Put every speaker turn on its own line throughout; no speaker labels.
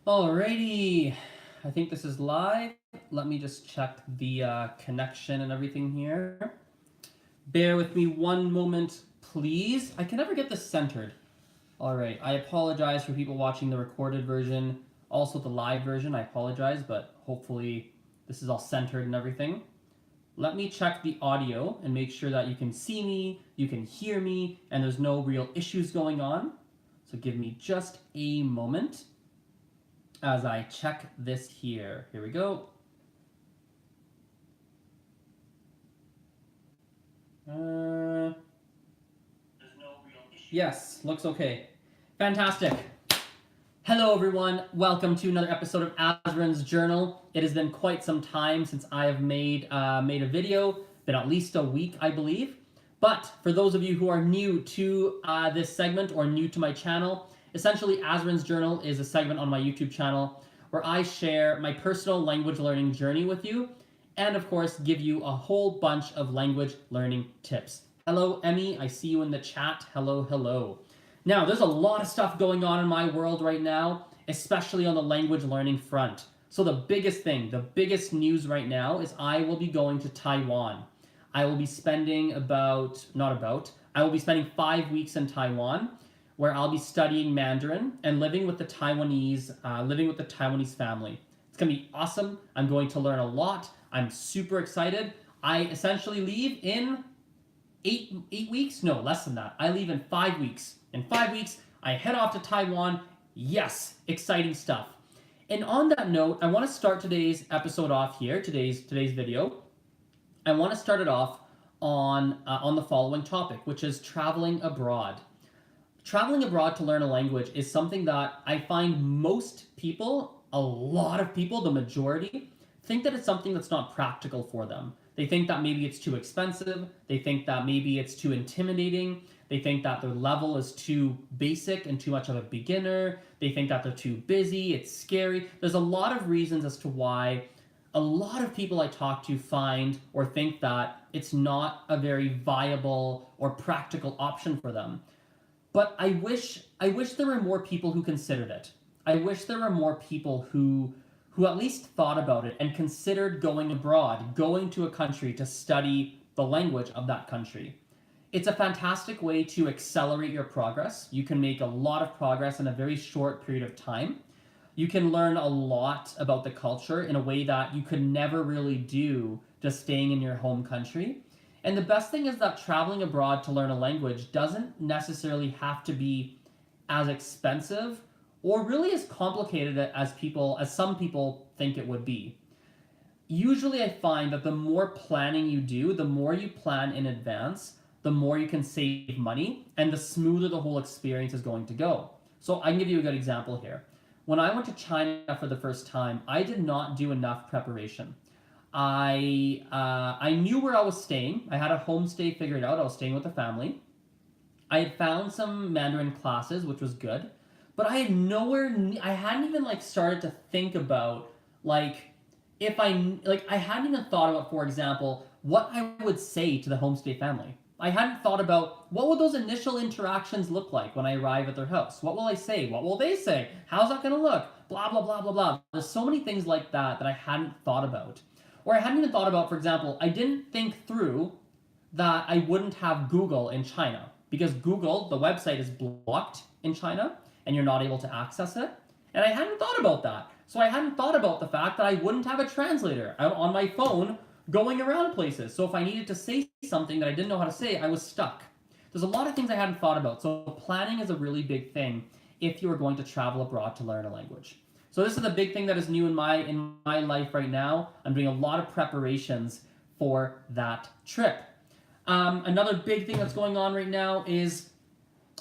Alrighty, I think this is live. Let me just check the connection and everything here. Bear with me one moment, please. I can never get this centered. Alright, I apologize for people watching the recorded version, also the live version. I apologize, but hopefully this is all centered and everything. Let me check the audio and make sure that you can see me, you can hear me, and there's no real issues going on. So give me just a moment as I check this here. Here we go. Yes, looks okay. Fantastic. Hello everyone, welcome to another episode of Azren's Journal. It has been quite some time since I have made a video, been at least a week I believe. But for those of you who are new to this segment or new to my channel, essentially Azren's Journal is a segment on my YouTube channel where I share my personal language learning journey with you and of course give you a whole bunch of language learning tips. Hello Emmy, I see you in the chat. Hello, hello. Now, there's a lot of stuff going on in my world right now, especially on the language learning front. So the biggest thing, the biggest news right now is I will be going to Taiwan. I will be spending I will be spending 5 weeks in Taiwan where I'll be studying Mandarin and living with the Taiwanese family. It's gonna be awesome. I'm going to learn a lot. I'm super excited. I essentially leave in eight weeks? No, less than that. I leave in 5 weeks. In 5 weeks, I head off to Taiwan. Yes, exciting stuff. And on that note, I want to start today's episode off here, today's video. I want to start it off on the following topic, which is traveling abroad. Traveling abroad to learn a language is something that I find most people, a lot of people, the majority, think that it's something that's not practical for them. They think that maybe it's too expensive. They think that maybe it's too intimidating. They think that their level is too basic and too much of a beginner. They think that they're too busy. It's scary. There's a lot of reasons as to why a lot of people I talk to find or think that it's not a very viable or practical option for them. But I wish there were more people who considered it. I wish there were more people who at least thought about it and considered going abroad, going to a country to study the language of that country. It's a fantastic way to accelerate your progress. You can make a lot of progress in a very short period of time. You can learn a lot about the culture in a way that you could never really do just staying in your home country. And the best thing is that traveling abroad to learn a language doesn't necessarily have to be as expensive or really as complicated as some people think it would be. Usually I find that the more planning you do, the more you plan in advance, the more you can save money and the smoother the whole experience is going to go. So I can give you a good example here. When I went to China for the first time, I did not do enough preparation. I knew where I was staying. I had a homestay figured out. I was staying with a family. I had found some Mandarin classes, which was good, but I hadn't even started to think about I hadn't even thought about, for example, what I would say to the homestay family. I hadn't thought about what would those initial interactions look like when I arrive at their house. What will I say? What will they say? How's that going to look? Blah, blah, blah, blah, blah. There's so many things like that I hadn't thought about. Or I hadn't even thought about, for example, I didn't think through that I wouldn't have Google in China because Google, the website, is blocked in China and you're not able to access it. And I hadn't thought about that. So I hadn't thought about the fact that I wouldn't have a translator out on my phone going around places. So if I needed to say something that I didn't know how to say, I was stuck. There's a lot of things I hadn't thought about. So planning is a really big thing if you are going to travel abroad to learn a language. So this is a big thing that is new in my life right now. I'm doing a lot of preparations for that trip. Another big thing that's going on right now is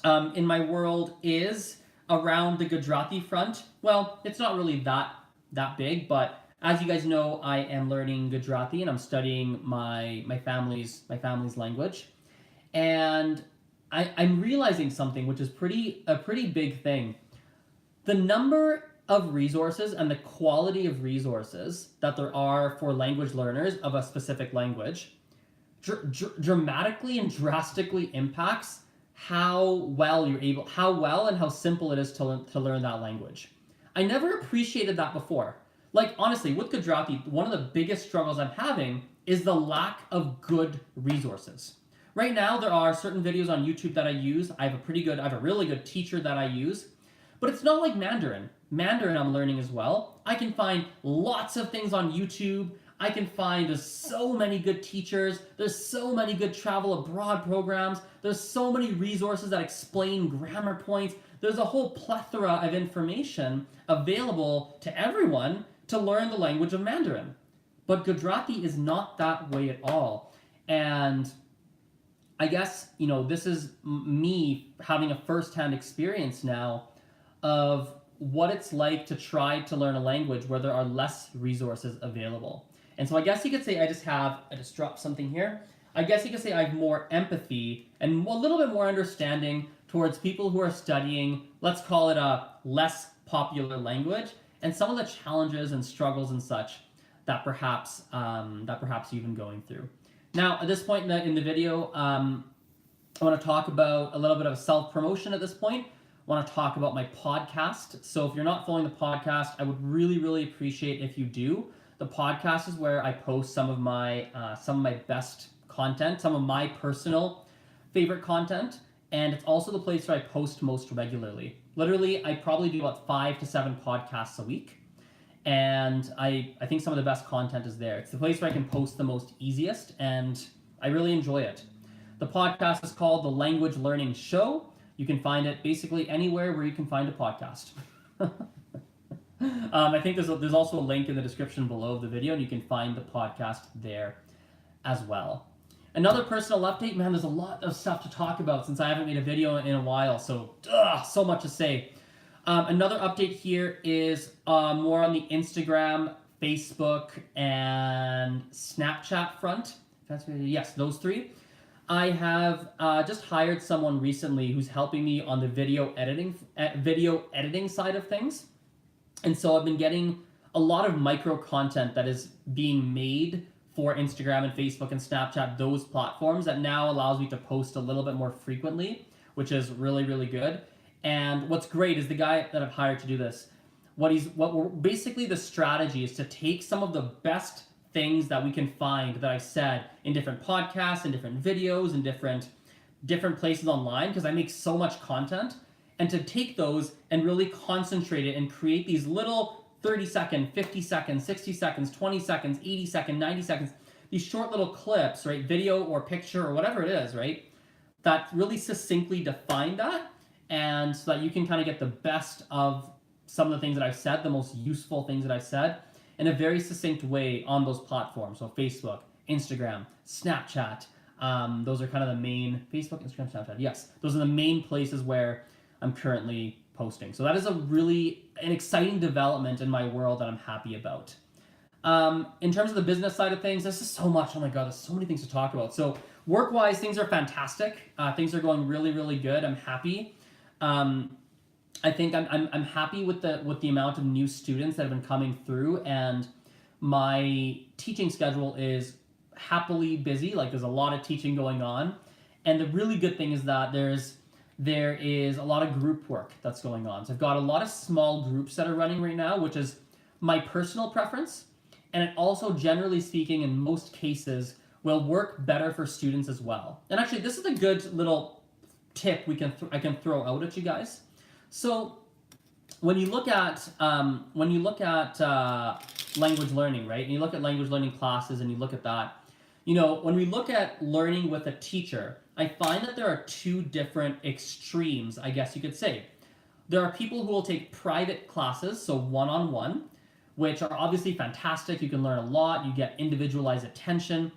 in my world is around the Gujarati front. Well, it's not really that big, but as you guys know, I am learning Gujarati and I'm studying my family's language. And I'm realizing something which is a pretty big thing. The number of resources and the quality of resources that there are for language learners of a specific language dramatically and drastically impacts how well and how simple it is to learn that language. I never appreciated that before. Like, honestly, with Gujarati, one of the biggest struggles I'm having is the lack of good resources. Right now, there are certain videos on YouTube that I use. I have a really good teacher that I use, but it's not like Mandarin. Mandarin I'm learning as well. I can find lots of things on YouTube. I can find there's so many good teachers. There's so many good travel abroad programs. There's so many resources that explain grammar points. There's a whole plethora of information available to everyone to learn the language of Mandarin. But Gujarati is not that way at all. And I guess, this is me having a first-hand experience now of what it's like to try to learn a language where there are less resources available. And so I guess you could say I just dropped something here. I guess you could say I have more empathy and a little bit more understanding towards people who are studying, let's call it a less popular language, and some of the challenges and struggles and such that perhaps you've been going through. Now, at this point in the video, I want to talk about a little bit of self-promotion at this point. I want to talk about my podcast. So if you're not following the podcast, I would really, really appreciate if you do. The podcast is where I post some of my best content, some of my personal favorite content, and it's also the place where I post most regularly. Literally, I probably do about 5 to 7 podcasts a week, and I think some of the best content is there. It's the place where I can post the most easiest, and I really enjoy it. The podcast is called The Language Learning Show. You can find it basically anywhere where you can find a podcast. I think there's also a link in the description below of the video, and you can find the podcast there as well. Another personal update, man, there's a lot of stuff to talk about since I haven't made a video in a while, so so much to say. Another update here is more on the Instagram, Facebook, and Snapchat front. Yes, those 3. I have just hired someone recently who's helping me on the video editing side of things. And so I've been getting a lot of micro content that is being made for Instagram and Facebook and Snapchat, those platforms, that now allows me to post a little bit more frequently, which is really, really good. And what's great is the guy that I've hired to do this, basically the strategy is to take some of the best things that we can find that I said in different podcasts and different videos and different places online, because I make so much content, and to take those and really concentrate it and create these little 30 second, 50 seconds, 60 seconds, 20 seconds, 80 seconds, 90 seconds, these short little clips, right, video or picture or whatever it is, right, that really succinctly define that, and so that you can kind of get the best of some of the things that I've said, the most useful things that I've said, in a very succinct way on those platforms. So Facebook, Instagram, Snapchat, those are kind of the main, Facebook, Instagram, Snapchat, yes, those are the main places where I'm currently posting. So that is an exciting development in my world that I'm happy about. In terms of the business side of things, this is so much. Oh my God, there's so many things to talk about. So work-wise, things are fantastic. Things are going really, really good. I'm happy. I think I'm happy with the amount of new students that have been coming through, and my teaching schedule is happily busy. Like, there's a lot of teaching going on, and the really good thing is that there is a lot of group work that's going on. So I've got a lot of small groups that are running right now, which is my personal preference, and it also, generally speaking, in most cases, will work better for students as well. And actually, this is a good little tip I can throw out at you guys. So when you look at language learning, right, and you look at language learning classes and you look at that, when we look at learning with a teacher, I find that there are 2 different extremes, I guess you could say. There are people who will take private classes, so one-on-one, which are obviously fantastic. You can learn a lot. You get individualized attention.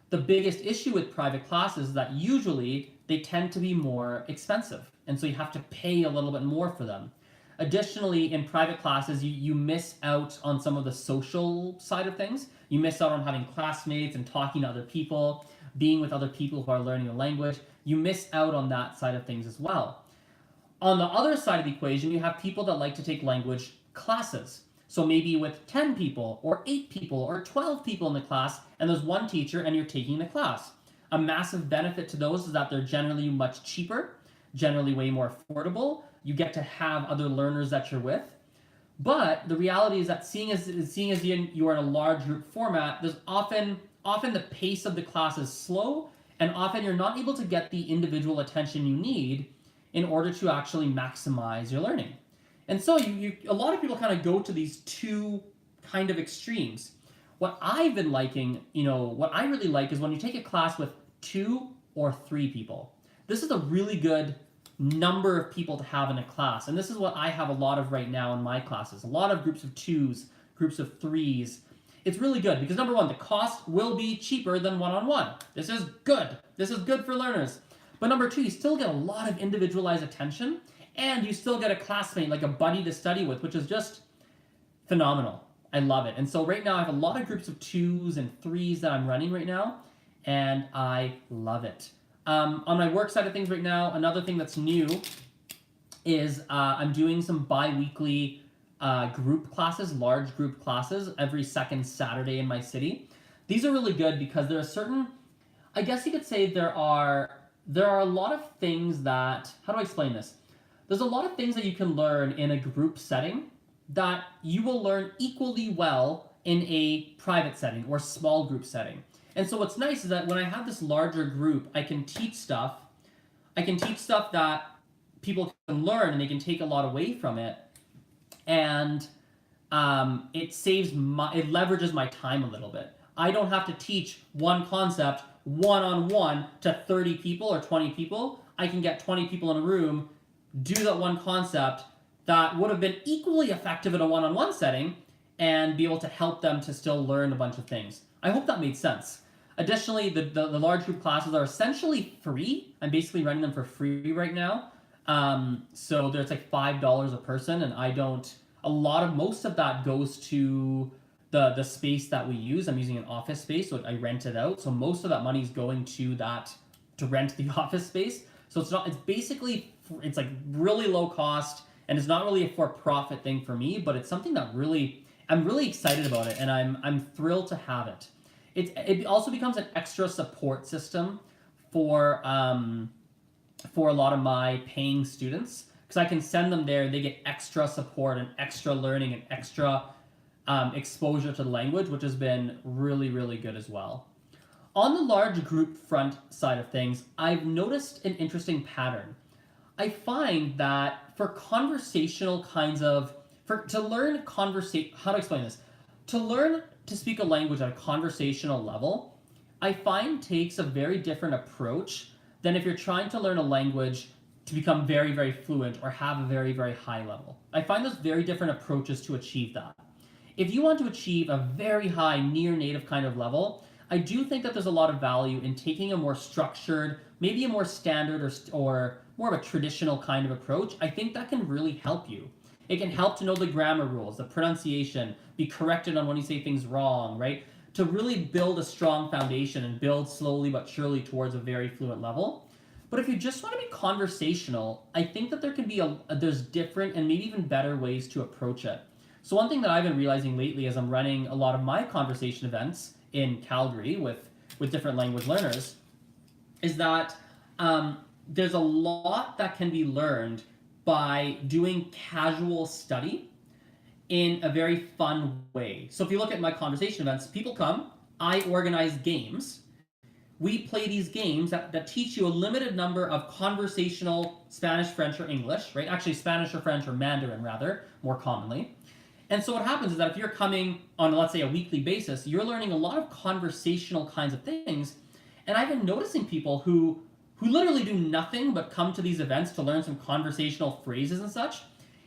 The biggest issue with private classes is that usually they tend to be more expensive, and so you have to pay a little bit more for them. Additionally, in private classes, you miss out on some of the social side of things. You miss out on having classmates and talking to other people, being with other people who are learning the language. You miss out on that side of things as well. On the other side of the equation, you have people that like to take language classes. So maybe with 10 people or 8 people or 12 people in the class, and there's one teacher and you're taking the class. A massive benefit to those is that they're generally much cheaper, generally way more affordable. You get to have other learners that you're with. But the reality is that seeing as you are in a large group format, there's often the pace of the class is slow, and often you're not able to get the individual attention you need in order to actually maximize your learning. And so a lot of people kind of go to these two kind of extremes. What I've been liking, what I really like is when you take a class with 2 or 3 people. This is a really good number of people to have in a class. And this is what I have a lot of right now in my classes. A lot of groups of 2s, groups of 3s. It's really good because number one, the cost will be cheaper than one-on-one. This is good. This is good for learners. But number two, you still get a lot of individualized attention, and you still get a classmate, like a buddy to study with, which is just phenomenal. I love it. And so right now I have a lot of groups of 2s and 3s that I'm running right now, and I love it. On my work side of things right now, another thing that's new is I'm doing some bi-weekly group classes, large group classes, every second Saturday in my city. These are really good because there are certain, I guess you could say there are a lot of things that, how do I explain this? There's a lot of things that you can learn in a group setting that you will learn equally well in a private setting or small group setting. And so what's nice is that when I have this larger group, I can teach stuff that people can learn and they can take a lot away from it. And it leverages my time a little bit. I don't have to teach one concept one-on-one to 30 people or 20 people. I can get 20 people in a room, do that one concept that would have been equally effective in a one-on-one setting, and be able to help them to still learn a bunch of things. I hope that made sense. Additionally, the large group classes are essentially free. I'm basically running them for free right now. So there's like $5 a person, and most of that goes to the space that we use. I'm using an office space, so I rent it out. So most of that money is going to rent the office space. So it's like really low cost, and it's not really a for-profit thing for me, but it's something that I'm really excited about it, and I'm thrilled to have it. It also becomes an extra support system for a lot of my paying students, because I can send them there and they get extra support and extra learning and extra exposure to the language, which has been really, really good as well. On the large group front side of things, I've noticed an interesting pattern. I find that for conversational to learn to speak a language at a conversational level, I find takes a very different approach than if you're trying to learn a language to become very, very fluent or have a very, very high level. I find those very different approaches to achieve that. If you want to achieve a very high, near native kind of level, I do think that there's a lot of value in taking a more structured, maybe a more standard or more of a traditional kind of approach. I think that can really help you. It can help to know the grammar rules, the pronunciation, be corrected on when you say things wrong, right? To really build a strong foundation and build slowly but surely towards a very fluent level. But if you just want to be conversational, I think that there's different and maybe even better ways to approach it. So one thing that I've been realizing lately as I'm running a lot of my conversation events in Calgary with different language learners is that there's a lot that can be learned by doing casual study in a very fun way. So if you look at my conversation events, people come, I organize games. We play these games that teach you a limited number of conversational Spanish, French, or English, right? Actually, Spanish or French or Mandarin, rather, more commonly. And so what happens is that if you're coming on, let's say, a weekly basis, you're learning a lot of conversational kinds of things. And I've been noticing people who literally do nothing but come to these events to learn some conversational phrases and such.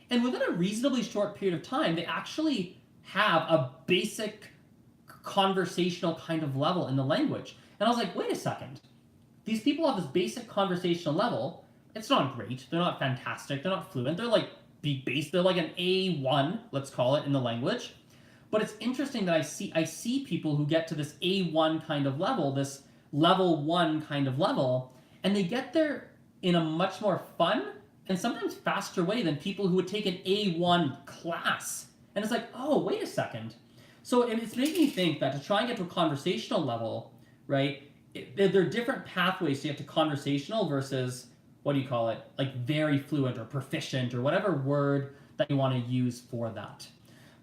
And within a reasonably short period of time, they actually have a basic conversational kind of level in the language. And I was like, wait a second. These people have this basic conversational level. It's not great. They're not fantastic. They're not fluent. They're like they're like an A1, let's call it, in the language. But it's interesting that I see people who get to this A1 kind of level, this level 1 kind of level, and they get there in a much more fun and sometimes faster way than people who would take an A1 class. And it's like, oh, wait a second. So it's making me think that to try and get to a conversational level, right, there are different pathways to get to conversational versus, what do you call it, like very fluent or proficient or whatever word that you want to use for that.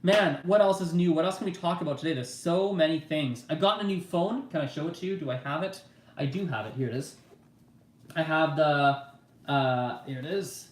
Man, what else is new? What else can we talk about today? There's so many things. I've gotten a new phone. Can I show it to you? Do I have it? I do have it. Here it is. I have the, here it is,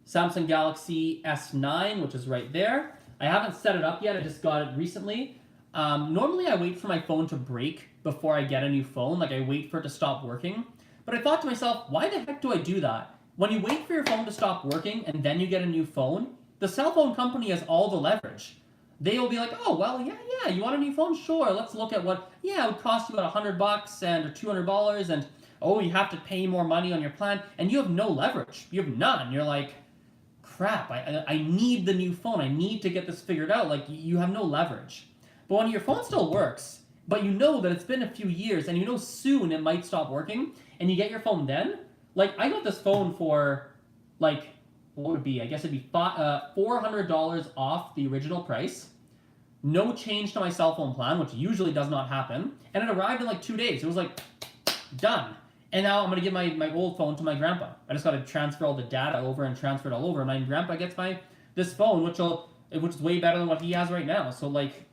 Samsung Galaxy S9, which is right there. I haven't set it up yet. I just got it recently. Normally I wait for my phone to break before I get a new phone. Like I wait for it to stop working. But I thought to myself, why the heck do I do that? When you wait for your phone to stop working and then you get a new phone, the cell phone company has all the leverage. They will be like, oh, well, yeah, you want a new phone? Sure, let's look at what, it would cost you about $100 and or $200 and, oh, you have to pay more money on your plan, and you have no leverage. You have none. You're like, crap, I need the new phone. I need to get this figured out. Like, you have no leverage. But when your phone still works, but you know that it's been a few years and you know soon it might stop working, and you get your phone then, like, I got this phone for, like, what would it be? I guess it'd be $400 off the original price. No change to my cell phone plan, which usually does not happen. And it arrived in like 2 days. It was like, done. And now I'm going to give my old phone to my grandpa. I just got to transfer all the data over and transfer it all over. And my grandpa gets this phone, which is way better than what he has right now. So like,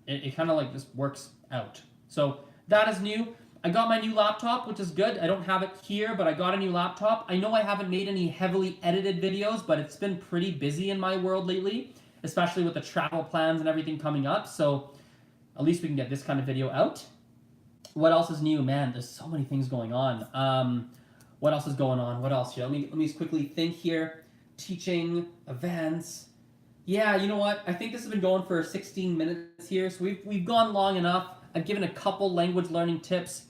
it kind of like just works out. So that is new. I got my new laptop, which is good. I don't have it here, but I got a new laptop. I know I haven't made any heavily edited videos, but it's been pretty busy in my world lately, especially with the travel plans and everything coming up. So at least we can get this kind of video out. What else is new? Man, there's so many things going on. What else is going on? What else here? Let me just quickly think here. Teaching, events. Yeah, you know what? I think this has been going for 16 minutes here, so we've gone long enough. I've given a couple language learning tips.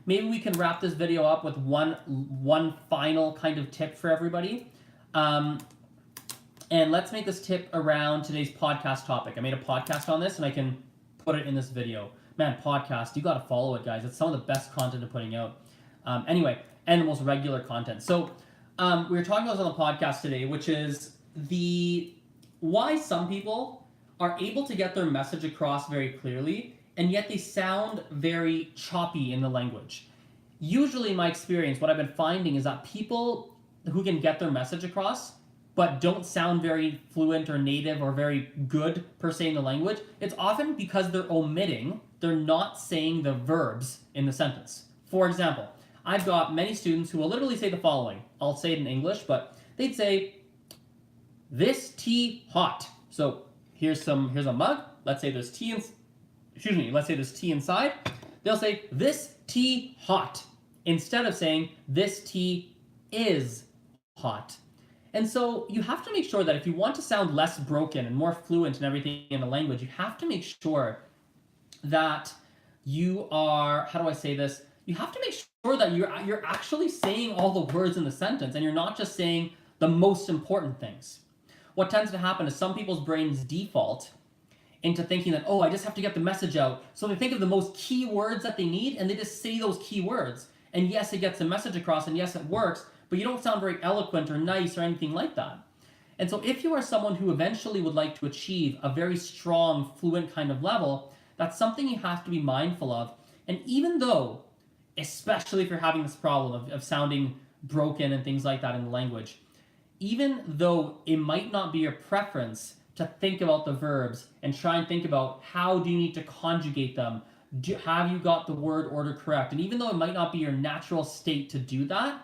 Maybe we can wrap this video up with one final kind of tip for everybody. And let's make this tip around today's podcast topic. I made a podcast on this and I can put it in this video. Man, podcast, you got to follow it, guys. It's some of the best content I'm putting out. Anyway, and the most regular content. So we were talking about this on the podcast today, which is why some people are able to get their message across very clearly, and yet they sound very choppy in the language. Usually in my experience, what I've been finding is that people who can get their message across but don't sound very fluent or native or very good per se in the language, it's often because they're not saying the verbs in the sentence. For example, I've got many students who will literally say the following. I'll say it in English, but they'd say, "This tea hot." So here's a mug. Let's say there's tea let's say there's tea inside. They'll say, "This tea hot," instead of saying, "This tea is hot." And so you have to make sure that if you want to sound less broken and more fluent in everything in the language, you have to make sure that you are, how do I say this? You have to make sure that you're actually saying all the words in the sentence and you're not just saying the most important things. What tends to happen is some people's brains default into thinking that, oh, I just have to get the message out. So they think of the most key words that they need and they just say those key words. And yes, it gets the message across and yes, it works, but you don't sound very eloquent or nice or anything like that. And so if you are someone who eventually would like to achieve a very strong, fluent kind of level, that's something you have to be mindful of. And even though, especially if you're having this problem of sounding broken and things like that in the language, even though it might not be your preference to think about the verbs and try and think about how do you need to conjugate them, have you got the word order correct? And even though it might not be your natural state to do that,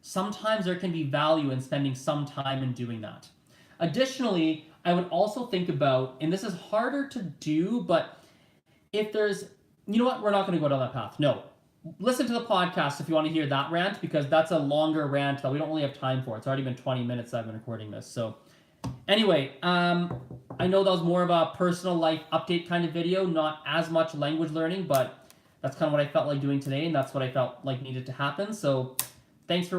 sometimes there can be value in spending some time in doing that. Additionally, I would also think about, and this is harder to do, but if there's, you know what, we're not going to go down that path. No. Listen to the podcast if you want to hear that rant, because that's a longer rant that we don't really have time for. It's already been 20 minutes that I've been recording this. So anyway, I know that was more of a personal life update kind of video, not as much language learning, but that's kind of what I felt like doing today, and that's what I felt like needed to happen. So thanks for